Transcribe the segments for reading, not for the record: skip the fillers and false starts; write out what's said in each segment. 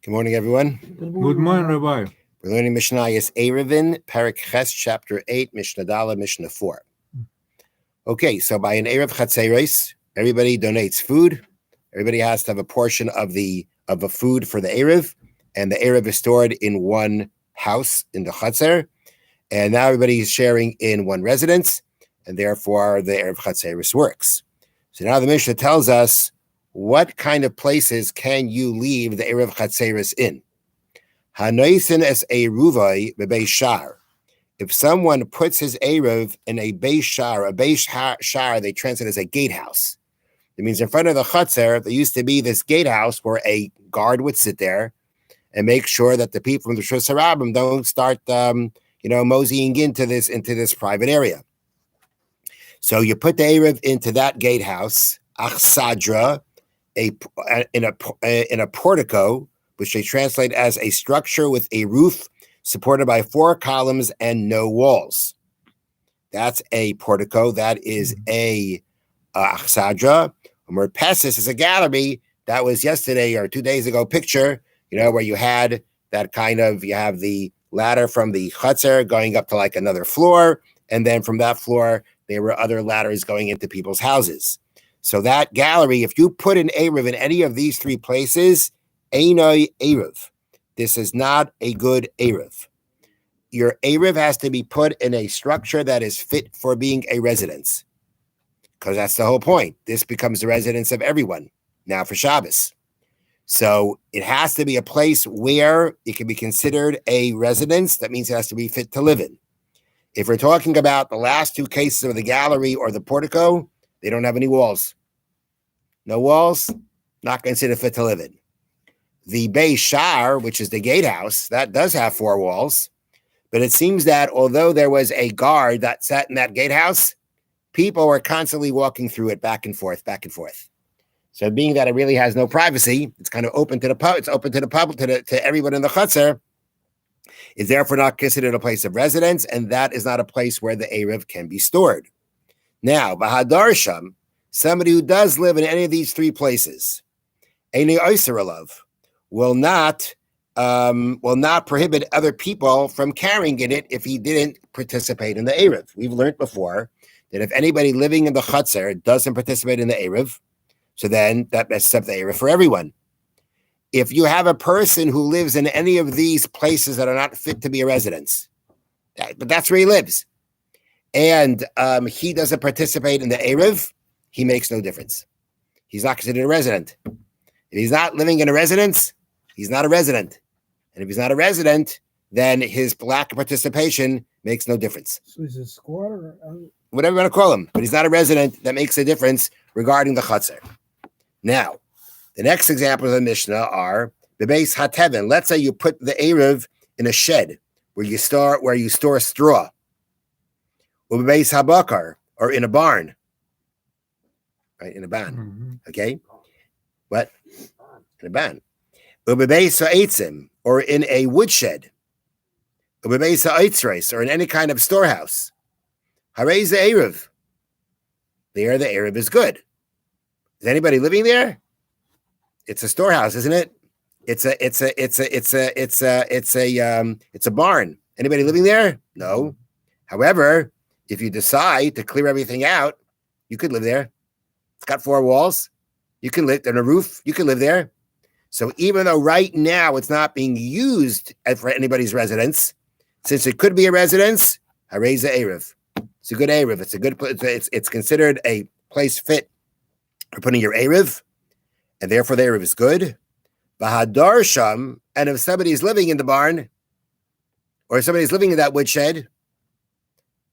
Good morning, everyone. Good morning, Rabbi. We're learning Mishnayos Erevin, Perek Ches, Chapter 8, Mishnah Dala, Mishnah 4. Okay, so by an Erev Chatzeros, everybody donates food. Everybody has to have a portion of a food for the Erev, and the Erev is stored in one house in the Chatzer, and now everybody is sharing in one residence, and therefore the Erev Chatzeros works. So now the Mishnah tells us what kind of places can you leave the Erev Chatzeros in? Hanoisin es eruvai bebeis shar. If someone puts his Erev in a beis shar, they translate as a gatehouse. It means in front of the Chatzer, there used to be this gatehouse where a guard would sit there and make sure that the people from the Shus Harabim don't start, moseying into this private area. So you put the Erev into that gatehouse, achsadra, in a portico, which they translate as a structure with a roof supported by 4 columns and no walls. That's a portico. That is a achsadra. Merpesis is a gallery. That was yesterday or 2 days ago picture, where you had that you have the ladder from the chutzner going up to like another floor, and then from that floor, there were other ladders going into people's houses. So that gallery, if you put an Erev in any of these 3 places, Einoi Erev. This is not a good Erev. Your Erev has to be put in a structure that is fit for being a residence. Because that's the whole point. This becomes the residence of everyone now for Shabbos. So it has to be a place where it can be considered a residence. That means it has to be fit to live in. If we're talking about the last 2 cases of the gallery or the portico, they don't have any walls. No walls, not considered fit to live in. The Beis Shar, which is the gatehouse, that does have 4 walls. But it seems that although there was a guard that sat in that gatehouse, people were constantly walking through it back and forth. So being that it really has no privacy, it's kind of open to the public. It's open to the public, to everyone in the chutzner. It's therefore not considered a place of residence, and that is not a place where the Erev can be stored. Now, Bahadarsham, somebody who does live in any of these 3 places, Eini Oyser Alav, will not prohibit other people from carrying in it if he didn't participate in the Erev. We've learned before that if anybody living in the chutzner doesn't participate in the Erev, so then that messes up the Erev for everyone. If you have a person who lives in any of these places that are not fit to be a residence, but that's where he lives, and he doesn't participate in the Erev, he makes no difference. He's not considered a resident. If he's not living in a residence, he's not a resident. And if he's not a resident, then his lack of participation makes no difference. So he's a squatter? Whatever you want to call him. But he's not a resident. That makes a difference regarding the chutzner. Now, the next examples of the Mishnah are the Beis HaTevin. Let's say you put the Erev in a shed where you store straw. Or Beis HaBakar, or in a barn. Right, in a barn. Mm-hmm. Okay? What? In a barn. Or Beis HaEitzim, or in a woodshed. Or Beis HaEitzreis, or in any kind of storehouse. Harei the Erev. There, the Erev is good. Is anybody living there? It's a storehouse, isn't it? It's a barn. Anybody living there? No. However, if you decide to clear everything out, you could live there. It's got 4 walls. You can live on a roof. You can live there. So even though right now it's not being used for anybody's residence, since it could be a residence, Harei the Erev. It's a good Erev. It's a good place. It's considered a place fit for putting your Erev, and therefore the Erev is good. Bahadar Sham, and if somebody's living in the barn, or somebody's living in that woodshed,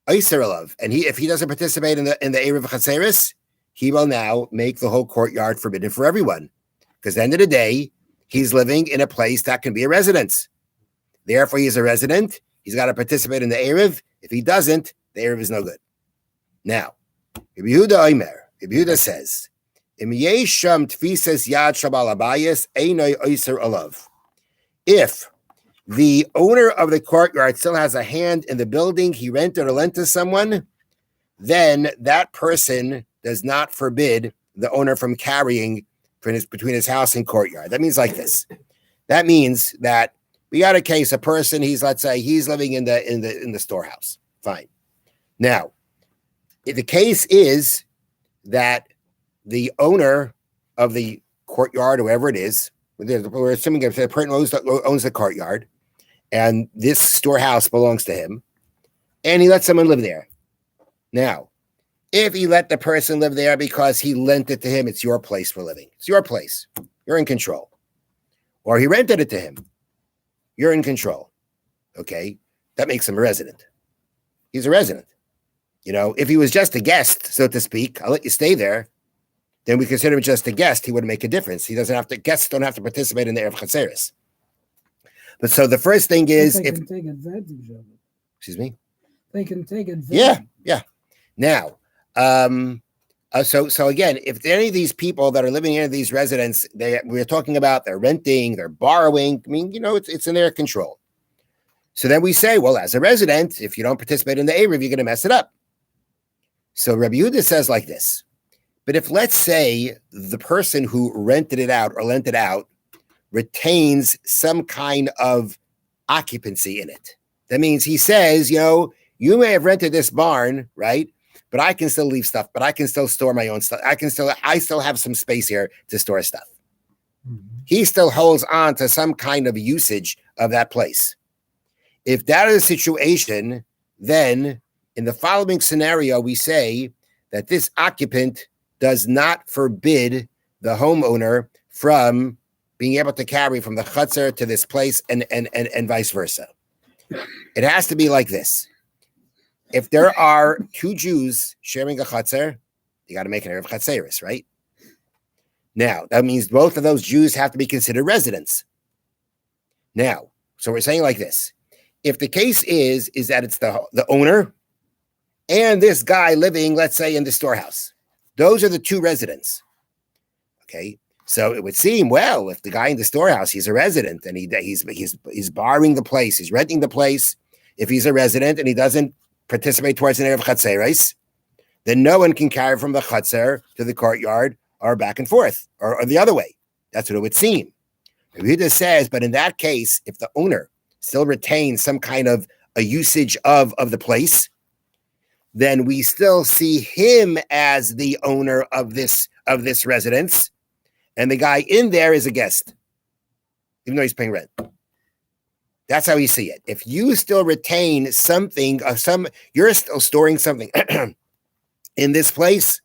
Oyser Alav, and if he doesn't participate in the Erev Chatzeris, he will now make the whole courtyard forbidden for everyone. Because at the end of the day, he's living in a place that can be a residence. Therefore, he's a resident. He's got to participate in the Erev. If he doesn't, the Erev is no good. Now, Rabbi Yehuda says, Im yesham tfises yad shabal abayis einoi oyser alav. If the owner of the courtyard still has a hand in the building he rented or lent to someone, then that person does not forbid the owner from carrying between his house and courtyard. That means like this. That means that we got a case, a person, let's say he's living in the storehouse. Fine. Now, the case is that the owner of the courtyard, whoever it is, we're assuming if the person owns the courtyard, and this storehouse belongs to him, and he lets someone live there. Now, if he let the person live there because he lent it to him, it's your place for living. It's your place. You're in control. Or he rented it to him. You're in control. Okay? That makes him a resident. He's a resident. If he was just a guest, so to speak, I'll let you stay there, then we consider him just a guest. He wouldn't make a difference. Guests don't have to participate in the Erev Chatzeres. But so the first thing is, they can take advantage of it. Excuse me? They can take advantage. Yeah. Now, so again, if any of these people that are living in these residents, we're talking about they're renting, they're borrowing. I mean, it's in their control. So then we say, well, as a resident, if you don't participate in the Erev, you're going to mess it up. So Rabbi Yehuda says like this. But if, let's say, the person who rented it out or lent it out retains some kind of occupancy in it, that means he says, you may have rented this barn, right? But I can still leave stuff, but I can still store my own stuff. I still have some space here to store stuff. Mm-hmm. He still holds on to some kind of usage of that place. If that is the situation, then in the following scenario, we say that this occupant does not forbid the homeowner from being able to carry from the chutzner to this place and vice versa. It has to be like this. If there are two Jews sharing a chutzner, you got to make an Erev Chatzeres, right? Now, that means both of those Jews have to be considered residents. Now, so we're saying like this. If the case is that it's the owner and this guy living, let's say, in the storehouse, those are the two residents. Okay, so it would seem, well, if the guy in the storehouse, he's a resident and he's borrowing the place, he's renting the place. If he's a resident and he doesn't participate towards an Erev Chatzeres, then no one can carry from the chutzner to the courtyard or back and forth or the other way. That's what it would seem. Rabbi Yehuda says, but in that case, if the owner still retains some kind of a usage of the place, then we still see him as the owner of this residence, and the guy in there is a guest, even though he's paying rent. That's how we see it. If you still retain something, you're still storing something in this place,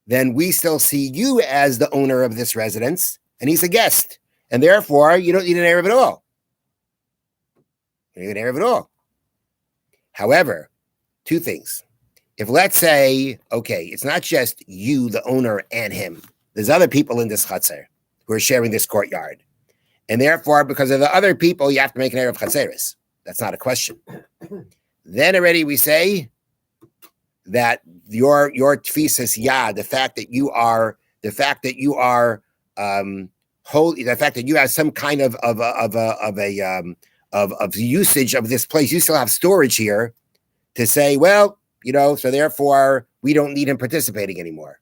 then we still see you as the owner of this residence, and he's a guest, and therefore you don't need an Erev at all. You don't need an Erev at all. However, two things. If let's say, okay, it's not just you, the owner, and him. There's other people in this chutzner who are sharing this courtyard. And therefore, because of the other people, you have to make an Erev Chatzeres. That's not a question. Then already we say that your tfisas yad, the fact that you have some kind of usage of this place, you still have storage here to say, well, so therefore we don't need him participating anymore.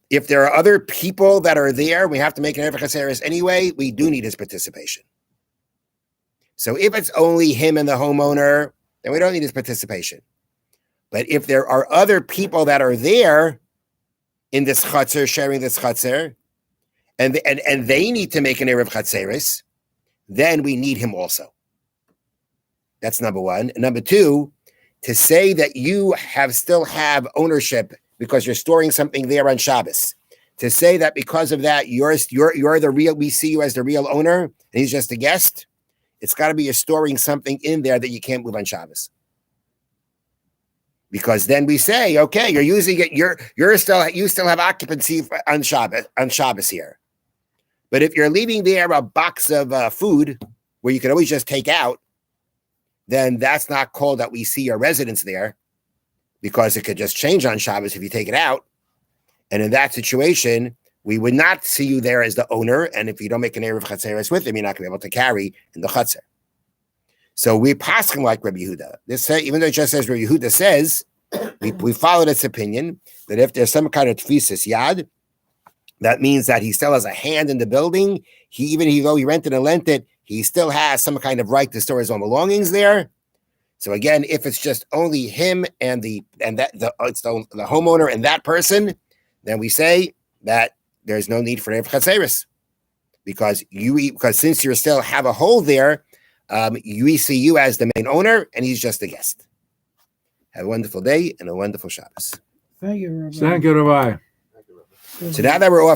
If there are other people that are there, we have to make an Erev Chatzeres anyway, we do need his participation. So if it's only him and the homeowner, then we don't need his participation. But if there are other people that are there in this chutzner, sharing this chutzner, and they need to make an Erev Chatzeres, then we need him also. That's number one. And number two, to say that you still have ownership because you're storing something there on Shabbos, to say that because of that you're the real, we see you as the real owner and he's just a guest, it's got to be you're storing something in there that you can't move on Shabbos. Because then we say, okay, you're using it, you still have occupancy on Shabbos here. But if you're leaving there a box of food where you can always just take out, then that's not called that we see your residence there, because it could just change on Shabbos if you take it out. And in that situation, we would not see you there as the owner. And if you don't make an Erev Chatzeres with him, you're not going to be able to carry in the chutzner. So we pass him like Rabbi Yehuda. Even though it just says Rabbi Yehuda says, we follow this opinion that if there's some kind of tfisas yad, that means that he still has a hand in the building. Even though he rented and lent it, he still has some kind of right to store his own belongings there. So again, if it's just only him and the homeowner and that person, then we say that there's no need for Erev Chatzeris, because since you still have a hole there, we see you as the main owner and he's just a guest. Have a wonderful day and a wonderful Shabbos. Thank you, Rabbi. Thank you, Rabbi. So now that we're off